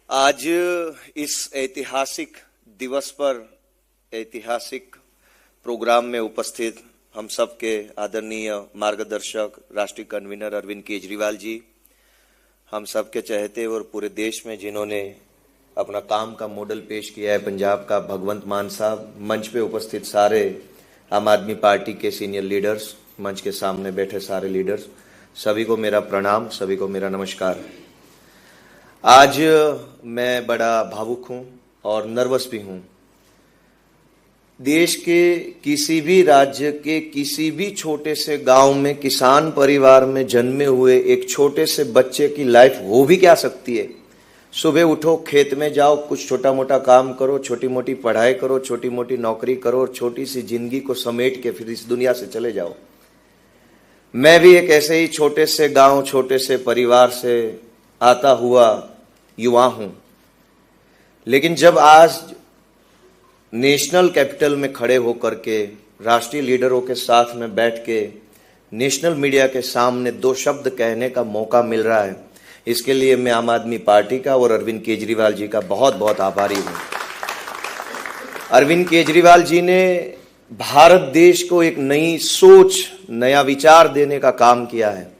आज इस ऐतिहासिक दिवस पर ऐतिहासिक प्रोग्राम में उपस्थित हम सबके आदरणीय मार्गदर्शक राष्ट्रीय कन्वीनर अरविंद केजरीवाल जी, हम सबके चहेते और पूरे देश में जिन्होंने अपना काम का मॉडल पेश किया है, पंजाब का भगवंत मान साहब, मंच पे उपस्थित सारे आम आदमी पार्टी के सीनियर लीडर्स, मंच के सामने बैठे सारे लीडर्स, सभी को मेरा प्रणाम, सभी को मेरा नमस्कार। आज मैं बड़ा भावुक हूं और नर्वस भी हूं। देश के किसी भी राज्य के किसी भी छोटे से गांव में किसान परिवार में जन्मे हुए एक छोटे से बच्चे की लाइफ हो भी क्या सकती है। सुबह उठो, खेत में जाओ, कुछ छोटा मोटा काम करो, छोटी मोटी पढ़ाई करो, छोटी मोटी नौकरी करो और छोटी सी जिंदगी को समेट के फिर इस दुनिया से चले जाओ। मैं भी एक ऐसे ही छोटे से गांव, छोटे से परिवार से आता हुआ युवा हूं, लेकिन जब आज नेशनल कैपिटल में खड़े होकर के राष्ट्रीय लीडरों के साथ में बैठ के नेशनल मीडिया के सामने दो शब्द कहने का मौका मिल रहा है, इसके लिए मैं आम आदमी पार्टी का और अरविंद केजरीवाल जी का बहुत बहुत आभारी हूं। अरविंद केजरीवाल जी ने भारत देश को एक नई सोच, नया विचार देने का काम किया है।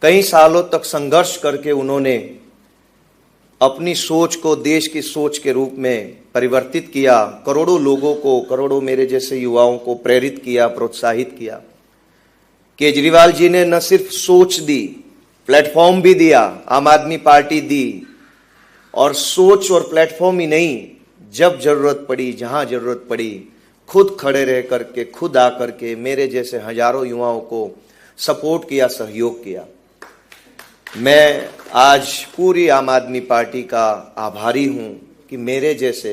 कई सालों तक संघर्ष करके उन्होंने अपनी सोच को देश की सोच के रूप में परिवर्तित किया, करोड़ों लोगों को, करोड़ों मेरे जैसे युवाओं को प्रेरित किया, प्रोत्साहित किया। केजरीवाल जी ने न सिर्फ सोच दी, प्लेटफॉर्म भी दिया, आम आदमी पार्टी दी, और सोच और प्लेटफॉर्म ही नहीं, जब जरूरत पड़ी, जहां जरूरत पड़ी, खुद खड़े रह करके, खुद आकर के मेरे जैसे हजारों युवाओं को सपोर्ट किया, सहयोग किया। मैं आज पूरी आम आदमी पार्टी का आभारी हूं कि मेरे जैसे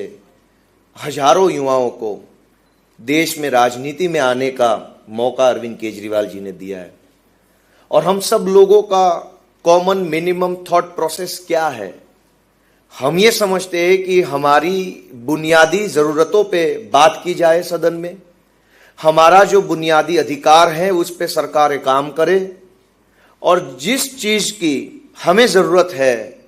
हजारों युवाओं को देश में राजनीति में आने का मौका अरविंद केजरीवाल जी ने दिया है। और हम सब लोगों का कॉमन मिनिमम थॉट प्रोसेस क्या है? हम ये समझते हैं कि हमारी बुनियादी जरूरतों पे बात की जाए सदन में, हमारा जो बुनियादी अधिकार है उस पे सरकार काम करे, और जिस चीज की हमें जरूरत है,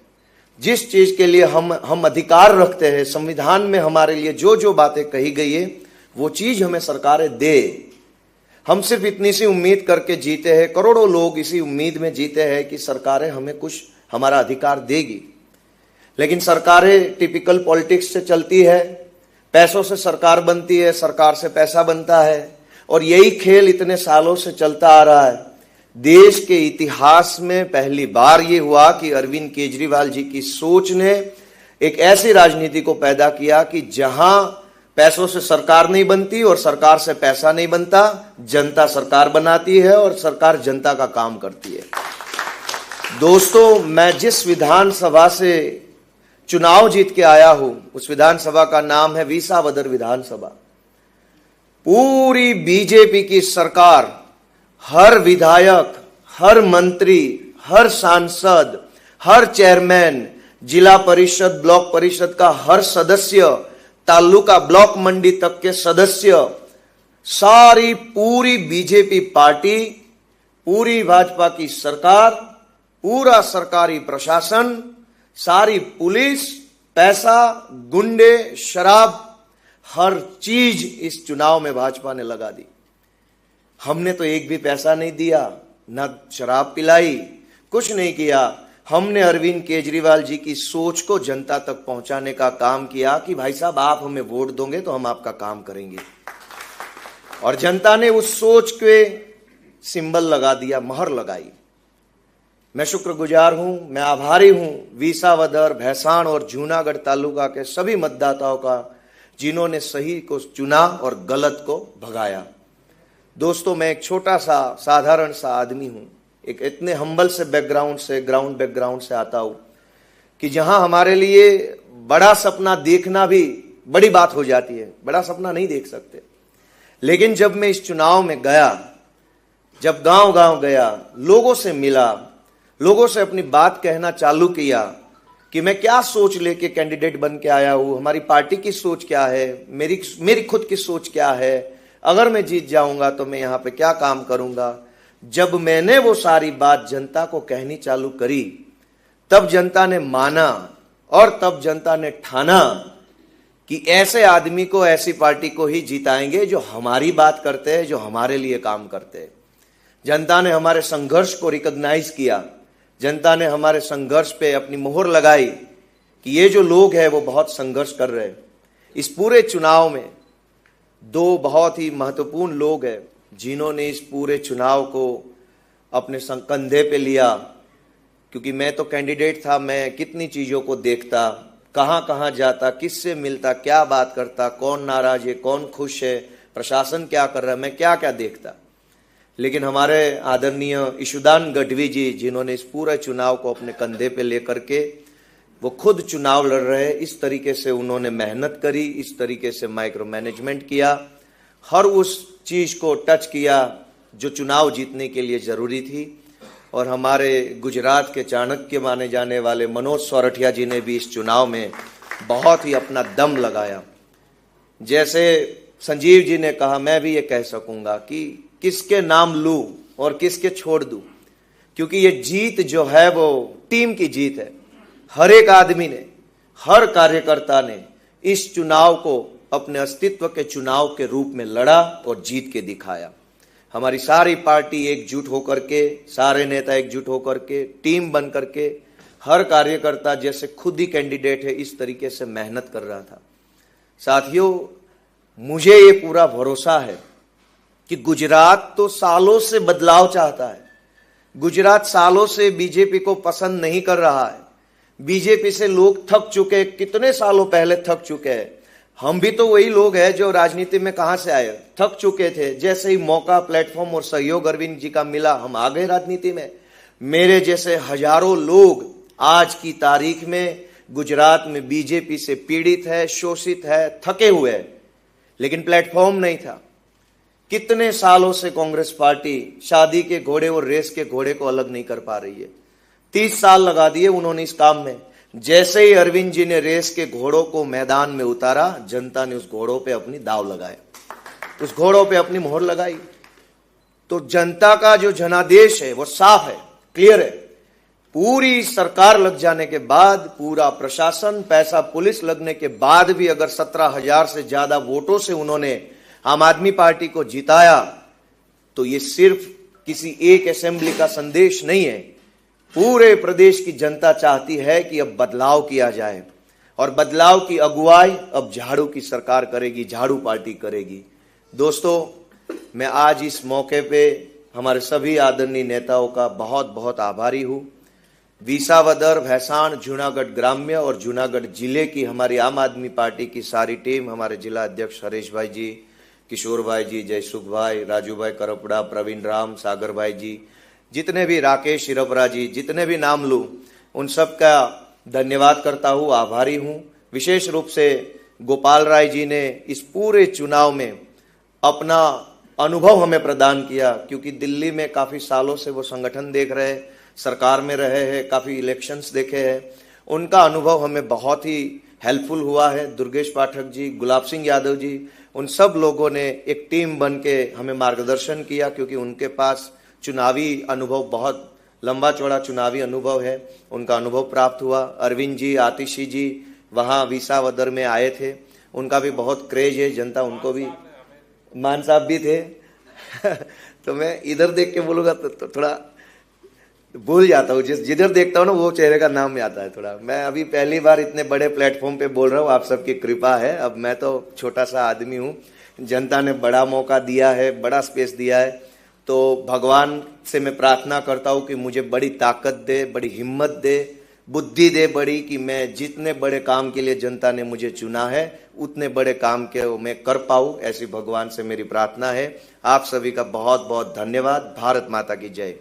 जिस चीज के लिए हम अधिकार रखते हैं, संविधान में हमारे लिए जो जो बातें कही गई है वो चीज हमें सरकारें दे। हम सिर्फ इतनी सी उम्मीद करके जीते हैं, करोड़ों लोग इसी उम्मीद में जीते हैं कि सरकारें हमें कुछ हमारा अधिकार देगी, लेकिन सरकारें टिपिकल पॉलिटिक्स से चलती है, पैसों से सरकार बनती है, सरकार से पैसा बनता है, और यही खेल इतने सालों से चलता आ रहा है। देश के इतिहास में पहली बार ये हुआ कि अरविंद केजरीवाल जी की सोच ने एक ऐसी राजनीति को पैदा किया कि जहां पैसों से सरकार नहीं बनती और सरकार से पैसा नहीं बनता, जनता सरकार बनाती है और सरकार जनता का काम करती है। दोस्तों, मैं जिस विधानसभा से चुनाव जीत के आया हूं, उस विधानसभा का नाम है विसावदर विधानसभा। पूरी बीजेपी की सरकार, हर विधायक, हर मंत्री, हर सांसद, हर चेयरमैन, जिला परिषद, ब्लॉक परिषद का हर सदस्य, तालुका ब्लॉक मंडी तक के सदस्य, सारी पूरी बीजेपी पार्टी, पूरी भाजपा की सरकार, पूरा सरकारी प्रशासन, सारी पुलिस, पैसा, गुंडे, शराब, हर चीज इस चुनाव में भाजपा ने लगा दी। हमने तो एक भी पैसा नहीं दिया, न शराब पिलाई, कुछ नहीं किया। हमने अरविंद केजरीवाल जी की सोच को जनता तक पहुंचाने का काम किया कि भाई साहब, आप हमें वोट दोगे तो हम आपका काम करेंगे, और जनता ने उस सोच के सिंबल लगा दिया, मोहर लगाई। मैं शुक्रगुजार हूं, मैं आभारी हूं विसावदर, भैंसाण और जूनागढ़ तालुका के सभी मतदाताओं का, जिन्होंने सही को चुना और गलत को भगाया। दोस्तों, मैं एक छोटा सा साधारण सा आदमी हूं, एक इतने हम्बल से बैकग्राउंड से, ग्राउंड बैकग्राउंड से आता हूं कि जहां हमारे लिए बड़ा सपना देखना भी बड़ी बात हो जाती है, बड़ा सपना नहीं देख सकते। लेकिन जब मैं इस चुनाव में गया, जब गांव गांव गया, लोगों से मिला, लोगों से अपनी बात कहना चालू किया कि मैं क्या सोच लेके कैंडिडेट बन के आया हूं, हमारी पार्टी की सोच क्या है, मेरी खुद की सोच क्या है, अगर मैं जीत जाऊंगा तो मैं यहां पे क्या काम करूंगा। जब मैंने वो सारी बात जनता को कहनी चालू करी, तब जनता ने माना और तब जनता ने ठाना कि ऐसे आदमी को, ऐसी पार्टी को ही जिताएंगे जो हमारी बात करते हैं, जो हमारे लिए काम करते हैं। जनता ने हमारे संघर्ष को रिकॉग्नाइज किया, जनता ने हमारे संघर्ष पे अपनी मोहर लगाई कि ये जो लोग हैं वो बहुत संघर्ष कर रहे हैं। इस पूरे चुनाव में दो बहुत ही महत्वपूर्ण लोग हैं जिन्होंने इस पूरे चुनाव को अपने कंधे पे लिया, क्योंकि मैं तो कैंडिडेट था, मैं कितनी चीज़ों को देखता, कहाँ कहाँ जाता, किससे मिलता, क्या बात करता, कौन नाराज है, कौन खुश है, प्रशासन क्या कर रहा है, मैं क्या क्या देखता। लेकिन हमारे आदरणीय ईशुदान गढ़वी जी, जिन्होंने इस पूरे चुनाव को अपने कंधे पे लेकर के वो खुद चुनाव लड़ रहे हैं, इस तरीके से उन्होंने मेहनत करी, इस तरीके से माइक्रो मैनेजमेंट किया, हर उस चीज़ को टच किया जो चुनाव जीतने के लिए ज़रूरी थी। और हमारे गुजरात के चाणक्य माने जाने वाले मनोज सोरठिया जी ने भी इस चुनाव में बहुत ही अपना दम लगाया। जैसे संजीव जी ने कहा, मैं भी ये कह सकूंगा कि किसके नाम लूं और किसके छोड़ दूं, क्योंकि ये जीत जो है वो टीम की जीत है। हर एक आदमी ने, हर कार्यकर्ता ने इस चुनाव को अपने अस्तित्व के चुनाव के रूप में लड़ा और जीत के दिखाया। हमारी सारी पार्टी एकजुट होकर के, सारे नेता एकजुट होकर के, टीम बन करके, हर कार्यकर्ता जैसे खुद ही कैंडिडेट है इस तरीके से मेहनत कर रहा था। साथियों, मुझे ये पूरा भरोसा है कि गुजरात तो सालों से बदलाव चाहता है। गुजरात सालों से बीजेपी को पसंद नहीं कर रहा है। बीजेपी से लोग थक चुके, कितने सालों पहले थक चुके हैं। हम भी तो वही लोग हैं जो राजनीति में कहां से आए, थक चुके थे। जैसे ही मौका, प्लेटफॉर्म और सहयोग अरविंद जी का मिला, हम आ गए राजनीति में। मेरे जैसे हजारों लोग आज की तारीख में गुजरात में बीजेपी से पीड़ित है, शोषित है, थके हुए हैं, लेकिन प्लेटफॉर्म नहीं था। कितने सालों से कांग्रेस पार्टी शादी के घोड़े और रेस के घोड़े को अलग नहीं कर पा रही है। 30 साल लगा दिए उन्होंने इस काम में। जैसे ही अरविंद जी ने रेस के घोड़ों को मैदान में उतारा, जनता ने उस घोड़ों पे अपनी दाव लगाया, उस घोड़ों पे अपनी मोहर लगाई। तो जनता का जो जनादेश है वो साफ है, क्लियर है। पूरी सरकार लग जाने के बाद, पूरा प्रशासन, पैसा पुलिस लगने के बाद भी अगर 17,000 से ज्यादा वोटों से उन्होंने आम आदमी पार्टी को जिताया, तो ये सिर्फ किसी एक असेंबली का संदेश नहीं है। पूरे प्रदेश की जनता चाहती है कि अब बदलाव किया जाए, और बदलाव की अगुवाई अब झाड़ू की सरकार करेगी, झाड़ू पार्टी करेगी। दोस्तों, मैं आज इस मौके पे हमारे सभी आदरणीय नेताओं का बहुत बहुत आभारी हूं। विसावदर, भैंसाण, जूनागढ़ ग्राम्य और जूनागढ़ जिले की हमारी आम आदमी पार्टी की सारी टीम, हमारे जिला अध्यक्ष हरीश भाई जी, किशोर भाई जी, जयसुख भाई, राजू भाई करपड़ा, प्रवीण राम, सागर भाई जी, जितने भी, राकेश शिरपरा जी, जितने भी नाम लूं, उन सब का धन्यवाद करता हूं, आभारी हूं। विशेष रूप से गोपाल राय जी ने इस पूरे चुनाव में अपना अनुभव हमें प्रदान किया, क्योंकि दिल्ली में काफी सालों से वो संगठन देख रहे हैं, सरकार में रहे हैं, काफी इलेक्शंस देखे हैं। उनका अनुभव हमें बहुत ही हेल्पफुल हुआ है। दुर्गेश पाठक जी, गुलाब सिंह यादव जी, उन सब लोगों ने एक टीम बन के हमें मार्गदर्शन किया, क्योंकि उनके पास चुनावी अनुभव, बहुत लंबा चौड़ा चुनावी अनुभव है, उनका अनुभव प्राप्त हुआ। अरविंद जी, आतिशी जी वहाँ विसावदर में आए थे, उनका भी बहुत क्रेज है, जनता उनको भी, मान साहब भी थे तो मैं इधर देख के बोलूँगा तो थोड़ा भूल जाता हूँ, जिधर देखता हूँ ना वो चेहरे का नाम आता है थोड़ा। मैं अभी पहली बार इतने बड़े प्लेटफॉर्म पे बोल रहा हूँ, आप सबकी कृपा है। अब मैं तो छोटा सा आदमी हूँ, जनता ने बड़ा मौका दिया है, बड़ा स्पेस दिया है, तो भगवान से मैं प्रार्थना करता हूँ कि मुझे बड़ी ताकत दे, बड़ी हिम्मत दे, बुद्धि दे बड़ी, कि मैं जितने बड़े काम के लिए जनता ने मुझे चुना है उतने बड़े काम के मैं कर पाऊँ, ऐसी भगवान से मेरी प्रार्थना है। आप सभी का बहुत बहुत धन्यवाद। भारत माता की जय।